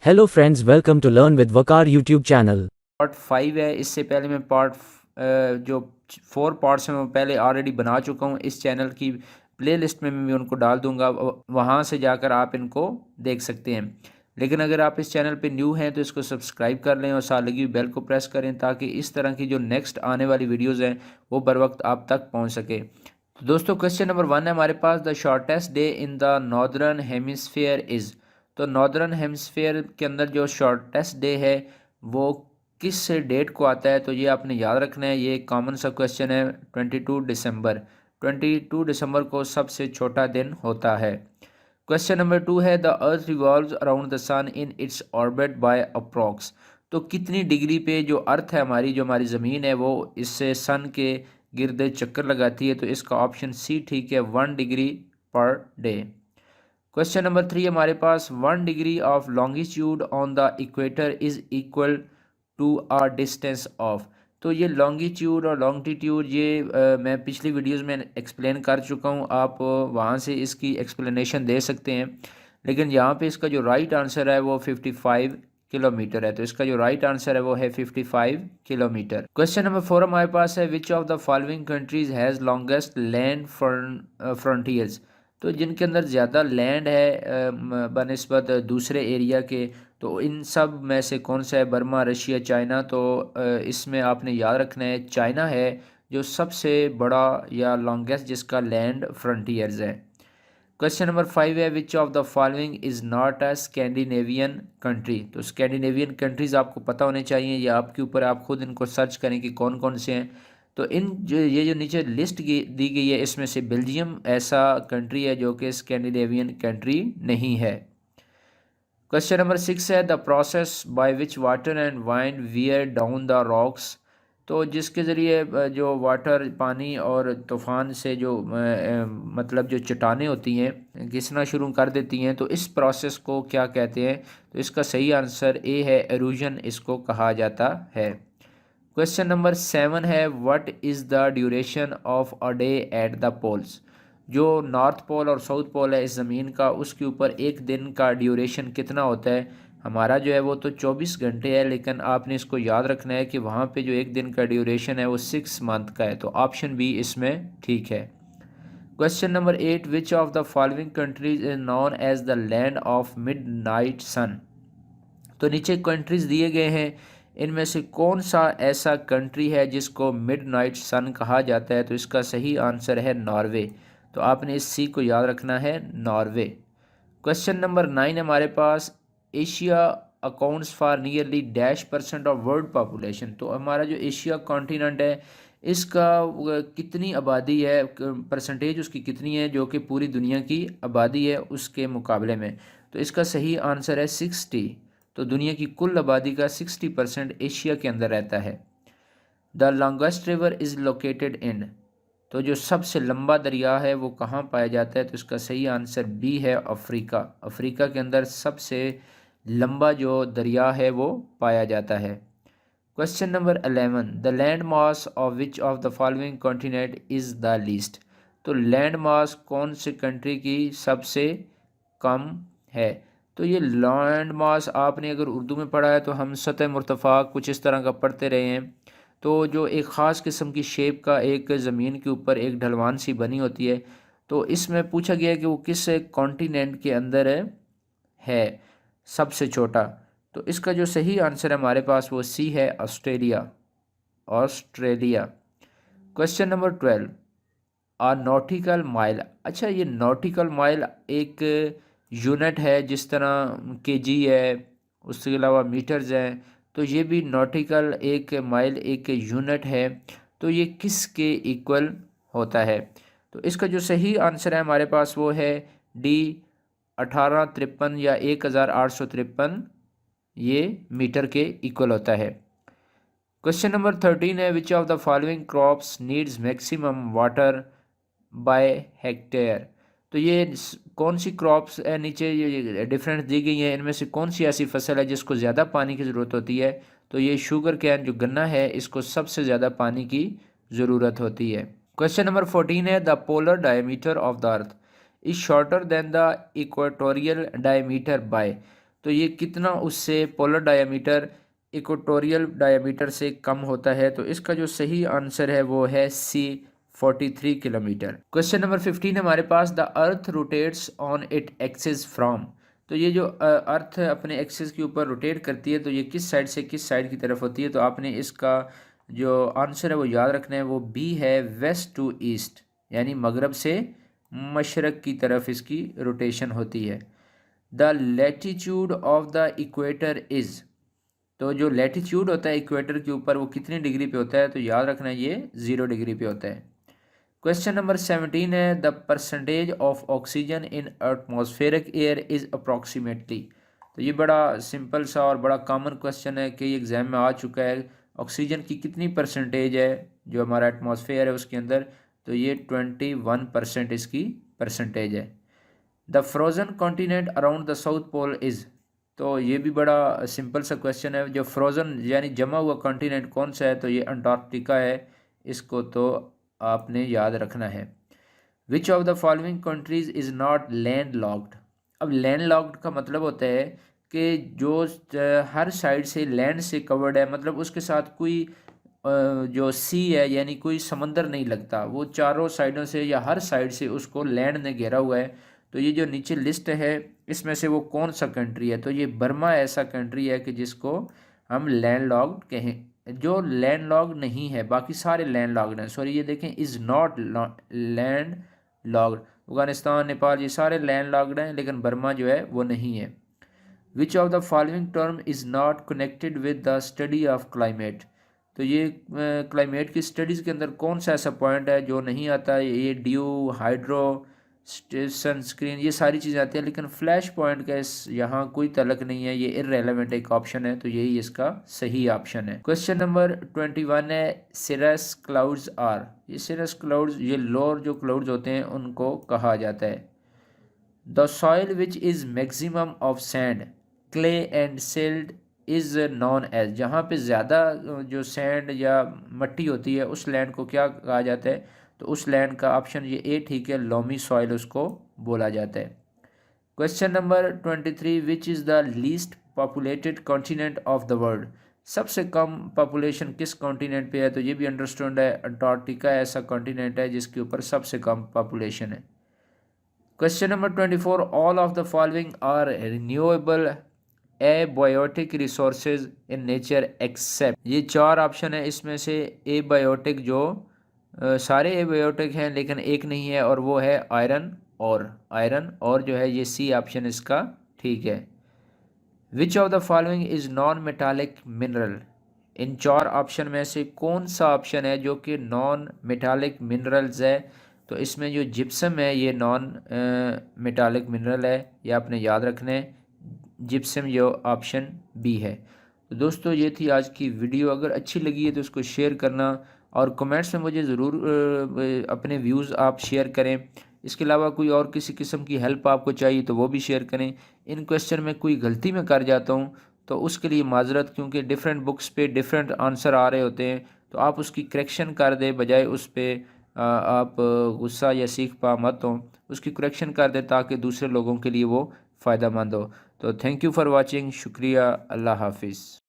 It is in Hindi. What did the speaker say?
Hello friends, welcome to Learn with Vakar YouTube channel. Part 5 है। इससे पहले मैं जो 4 पार्ट्स हैं वो पहले ऑलरेडी बना चुका हूँ। इस चैनल की प्लेलिस्ट में मैं उनको डाल दूँगा, वहाँ से जाकर आप इनको देख सकते हैं। लेकिन अगर आप इस चैनल पे न्यू हैं तो इसको सब्सक्राइब कर लें और साथ लगी हुई बेल को प्रेस करें ताकि इस तरह की जो नेक्स्ट आने वाली वीडियोज़ हैं वो बर वक्त आप तक पहुँच सके। तो दोस्तों, क्वेश्चन नंबर 1 है हमारे पास, the shortest day in the northern hemisphere is. तो नॉर्दर्न हेमिसफेयर के अंदर जो शॉर्टेस्ट डे है वो किस डेट को आता है, तो ये आपने याद रखना है। ये कॉमन सा क्वेश्चन है। 22 दिसंबर, 22 दिसंबर को सबसे छोटा दिन होता है। क्वेश्चन नंबर 2 है, the earth revolves around the sun in its orbit by approx. तो कितनी डिग्री पे जो अर्थ है हमारी, जो हमारी ज़मीन है, वो इससे सन के गिर्द चक्कर लगाती है। तो इसका ऑप्शन सी ठीक है, 1 degree per day. Question number 3 हमारे पास, 1 degree of longitude on the equator is equal to a distance of. तो ये लॉन्गिट्यूड और लॉन्गिट्यूड ये मैं पिछली वीडियोस में एक्सप्लेन कर चुका हूँ। आप वहाँ से इसकी एक्सप्लेनेशन दे सकते हैं। लेकिन यहाँ पे इसका जो राइट आंसर है वो 55 किलोमीटर है। तो इसका जो राइट आंसर है वो है 55 किलोमीटर। क्वेश्चन नंबर 4 हमारे पास है, विच of the following countries has longest land frontiers. तो जिनके अंदर ज़्यादा लैंड है बनिस्बत दूसरे एरिया के, तो इन सब में से कौन सा है? Burma, Russia, China. तो इसमें आपने याद रखना है चाइना है जो सबसे बड़ा या लॉन्गेस्ट जिसका लैंड फ्रंटियर्स है। क्वेश्चन नंबर 5 है, विच of the following is not a Scandinavian country. तो स्कैंडिनेवियन कंट्रीज़ आपको पता होने चाहिए, या आपके ऊपर आप खुद इनको सर्च करें कि कौन कौन से हैं। तो ये जो नीचे लिस्ट दी गई है इसमें से बेल्जियम ऐसा कंट्री है जो कि स्कैंडिनेवियन कंट्री नहीं है। क्वेश्चन नंबर 6 है, the process by which water and wind wear down the rocks. तो जिसके ज़रिए जो वाटर, पानी और तूफ़ान से जो मतलब जो चट्टानें होती हैं घिसना शुरू कर देती हैं, तो इस प्रोसेस को क्या कहते हैं? तो इसका सही आंसर ए है, एरोजन इसको कहा जाता है। क्वेश्चन नंबर 7 है, what is the duration of a day at the poles. जो नॉर्थ पोल और साउथ पोल है इस ज़मीन का, उसके ऊपर एक दिन का ड्यूरेशन कितना होता है? हमारा जो है वो तो 24 घंटे है, लेकिन आपने इसको याद रखना है कि वहाँ पे जो एक दिन का ड्यूरेशन है वो 6 मंथ का है। तो ऑप्शन बी इसमें ठीक है। Question number 8, which of the following countries is known as the land of the midnight. तो नीचे कंट्रीज दिए गए हैं, इनमें से कौन सा ऐसा कंट्री है जिसको मिड नाइट सन कहा जाता है? तो इसका सही आंसर है नॉर्वे। तो आपने इस सी को याद रखना है, नॉर्वे। क्वेश्चन नंबर 9 हमारे पास, Asia accounts for nearly dash percent of world population. तो हमारा जो एशिया कॉन्टिनेंट है इसका कितनी आबादी है, परसेंटेज उसकी कितनी है जो कि पूरी दुनिया की आबादी है उसके मुकाबले में? तो इसका सही आंसर है 60। तो दुनिया की कुल आबादी का 60% एशिया के अंदर रहता है। The longest river is located in. तो जो सबसे लंबा दरिया है वो कहाँ पाया जाता है? तो इसका सही आंसर बी है, अफ्रीका। अफ्रीका के अंदर सबसे लंबा जो दरिया है वो पाया जाता है। Question number 11, the land mass of which of the following continent is the least. तो लैंड मास कौन से कंट्री की सबसे कम है? तो ये लैंड मास आपने अगर उर्दू में पढ़ा है तो हम सतह मुर्तफ़ा कुछ इस तरह का पढ़ते रहे हैं। तो जो एक ख़ास किस्म की शेप का एक ज़मीन के ऊपर एक ढलवान सी बनी होती है, तो इसमें पूछा गया है कि वो किस कॉन्टिनेंट के अंदर है सबसे छोटा। तो इसका जो सही आंसर है हमारे पास वो सी है, ऑस्ट्रेलिया। ऑस्ट्रेलिया। क्वेश्चन नंबर 12, आ नॉटिकल माइल। अच्छा, ये नॉटिकल माइल एक यूनिट है, जिस तरह केजी है, उसके अलावा मीटर्स हैं, तो ये भी नॉटिकल एक माइल एक यूनिट है। तो ये किसके इक्वल होता है? तो इसका जो सही आंसर है हमारे पास वो है डी, 1853 या 1853 ये मीटर के इक्वल होता है। क्वेश्चन नंबर 13 है, विच of the following crops needs maximum water bye hectare. तो ये कौन सी क्रॉप्स है, नीचे ये डिफरेंट दी गई हैं, इनमें से कौन सी ऐसी फसल है जिसको ज़्यादा पानी की ज़रूरत होती है? तो ये शुगर कैन जो गन्ना है इसको सबसे ज़्यादा पानी की ज़रूरत होती है। क्वेश्चन नंबर 14 है, the polar diameter of the earth is shorter than the equatorial diameter by. तो ये कितना उससे पोलर डायमीटर इक्वेटोरियल डायमीटर से कम होता है। तो इसका जो सही आंसर है वो है सी 43 किलोमीटर। क्वेश्चन नंबर 15 हमारे पास, the earth rotates on it axis from. तो ये जो अर्थ अपने एक्सिस के ऊपर रोटेट करती है तो ये किस साइड से किस साइड की तरफ होती है। तो आपने इसका जो आंसर है वो याद रखना है, वो बी है, वेस्ट टू ईस्ट, यानी मगरब से मशरक की तरफ इसकी रोटेशन होती है। The latitude of the equator is. तो जो लैटिट्यूड होता है इक्वेटर के ऊपर वो कितनी डिग्री पे होता है। तो याद रखना है ये 0 डिग्री पे होता है। क्वेश्चन नंबर 17 है, the percentage of oxygen in atmospheric air is approximately. तो ये बड़ा सिंपल सा और बड़ा कॉमन क्वेश्चन है कि एग्ज़ाम में आ चुका है। ऑक्सीजन की कितनी परसेंटेज है जो हमारा एटमॉस्फेयर है उसके अंदर। तो ये 21% इसकी परसेंटेज है। The frozen continent around the south pole is. तो ये भी बड़ा सिंपल सा क्वेश्चन है। जो फ्रोज़न यानी जमा हुआ कॉन्टिनेंट कौन सा है। तो ये अंटार्कटिका है। इसको तो आपने याद रखना है। विच of the following countries is not land locked. अब लैंड लॉक्ड का मतलब होता है कि जो हर साइड से लैंड से कवर्ड है, मतलब उसके साथ कोई जो सी है यानी कोई समंदर नहीं लगता, वो चारों साइडों से या हर साइड से उसको लैंड ने घेरा हुआ है। तो ये जो नीचे लिस्ट है इसमें से वो कौन सा कंट्री है। तो ये बर्मा ऐसा कंट्री है कि जिसको हम लैंड लॉक्ड कहें। जो लैंड लॉक्ड नहीं है, बाकी सारे लैंड लॉक्ड हैं। सॉरी, ये देखें, is not land locked. Afghanistan, Nepal, ये सारे लैंड लॉक्ड हैं, लेकिन बर्मा जो है वो नहीं है। विच of the following term is not connected with the study of climate. तो ये क्लाइमेट की स्टडीज़ के अंदर कौन सा ऐसा पॉइंट है जो नहीं आता। ये ड्यू, हाइड्रो, सनस्क्रीन, ये सारी चीज़ें आती हैं, लेकिन फ्लैश पॉइंट का इस यहाँ कोई तलक नहीं है। ये इररेलेवेंट एक ऑप्शन है, तो यही इसका सही ऑप्शन है। क्वेश्चन नंबर 21 है, सिरस क्लाउड्स आर। ये सिरस क्लाउड्स, ये लोअर जो क्लाउड्स होते हैं उनको कहा जाता है। The soil which is maximum of sand, clay and silt is known as. जहाँ पे ज़्यादा जो सैंड या मट्टी होती है उस लैंड को क्या कहा जाता है। तो उस लैंड का ऑप्शन ये ए ठीक है, लोमी सॉइल उसको बोला जाता है। Question number 23, which is the least populated continent of the world. सबसे कम पॉपुलेशन किस कॉन्टिनेंट पे है। तो ये भी अंडरस्टैंड है, अंटार्कटिका ऐसा कॉन्टिनेंट है जिसके ऊपर सबसे कम पॉपुलेशन है। Question number 24, all of the following are renewable abiotic resources in nature except. ये 4 ऑप्शन है, इसमें से एबायोटिक जो सारे एबायोटिक हैं लेकिन एक नहीं है, और वो है आयरन और जो है ये सी ऑप्शन इसका ठीक है। विच of the following is non metallic mineral. In 4 option में से कौन सा ऑप्शन है जो कि नॉन मेटालिक मिनरल्स है। तो इसमें जो जिप्सम है ये नॉन मेटालिक मिनरल है, ये आपने याद रखना है। जिप्सम जो ऑप्शन बी है। तो दोस्तों ये थी आज की वीडियो। अगर अच्छी लगी है तो उसको शेयर करना और कमेंट्स में मुझे ज़रूर अपने व्यूज़ आप शेयर करें। इसके अलावा कोई और किसी किस्म की हेल्प आपको चाहिए तो वो भी शेयर करें। इन क्वेश्चन में कोई गलती मैं कर जाता हूँ तो उसके लिए माजरत, क्योंकि डिफरेंट बुक्स पे डिफरेंट आंसर आ रहे होते हैं, तो आप उसकी करेक्शन कर दें, बजाय उस पर आप गुस्सा या सीख पा मत हो, उसकी करेक्शन कर दें ताकि दूसरे लोगों के लिए वो फ़ायदा मंद हो। तो थैंक यू फॉर वाचिंग। शुक्रिया। अल्लाह हाफिज़।